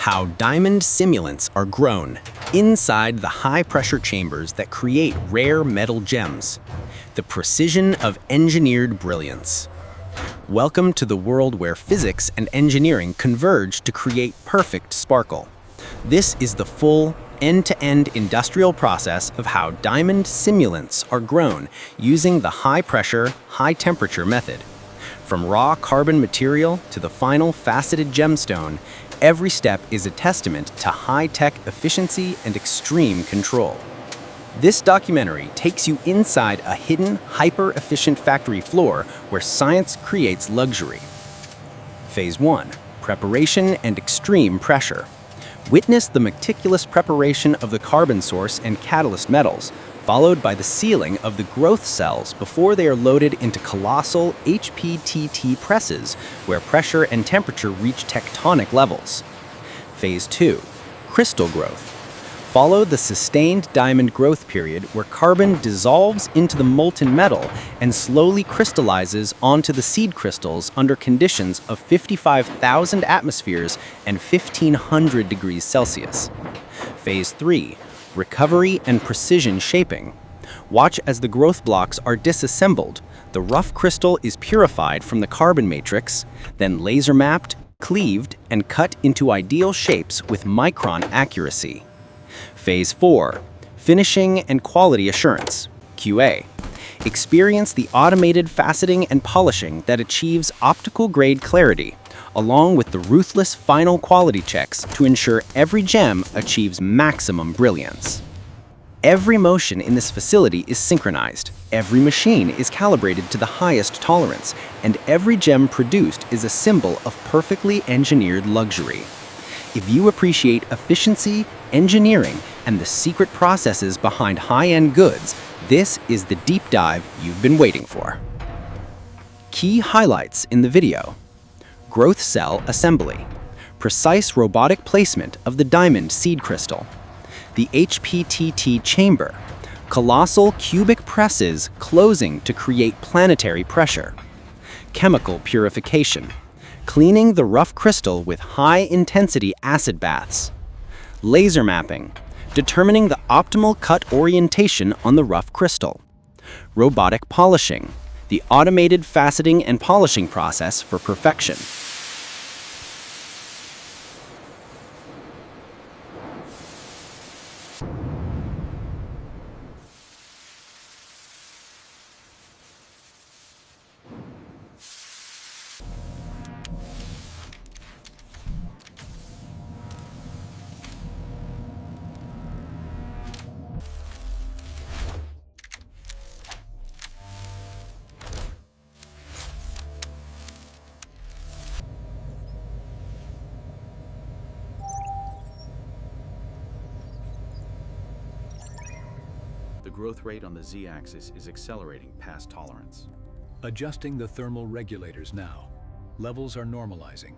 How diamond simulants are grown inside the high-pressure chambers that create rare metal gems. The precision of engineered brilliance. Welcome to the world where physics and engineering converge to create perfect sparkle. This is the full, end-to-end industrial process of how diamond simulants are grown using the high-pressure, high-temperature method. From raw carbon material to the final faceted gemstone, every step is a testament to high-tech efficiency and extreme control. This documentary takes you inside a hidden, hyper-efficient factory floor where science creates luxury. Phase 1. Preparation and extreme pressure. Witness the meticulous preparation of the carbon source and catalyst metals, followed by the sealing of the growth cells before they are loaded into colossal HPHT presses where pressure and temperature reach tectonic levels. Phase 2. Crystal growth. Follow the sustained diamond growth period where carbon dissolves into the molten metal and slowly crystallizes onto the seed crystals under conditions of 55,000 atmospheres and 1,500 degrees Celsius. Phase 3. Recovery and precision shaping. Watch as the growth blocks are disassembled. The rough crystal is purified from the carbon matrix, then laser mapped, cleaved, and cut into ideal shapes with micron accuracy. Phase 4. Finishing and quality assurance, QA. Experience the automated faceting and polishing that achieves optical grade clarity, along with the ruthless final quality checks to ensure every gem achieves maximum brilliance. Every motion in this facility is synchronized, every machine is calibrated to the highest tolerance, and every gem produced is a symbol of perfectly engineered luxury. If you appreciate efficiency, engineering, and the secret processes behind high-end goods, this is the deep dive you've been waiting for. Key highlights in the video. Growth cell assembly. Precise robotic placement of the diamond seed crystal. The HPHT chamber. Colossal cubic presses closing to create planetary pressure. Chemical purification. Cleaning the rough crystal with high-intensity acid baths. Laser mapping. Determining the optimal cut orientation on the rough crystal. Robotic polishing. The automated faceting and polishing process for perfection. The growth rate on the z-axis is accelerating past tolerance. Adjusting the thermal regulators now. Levels are normalizing.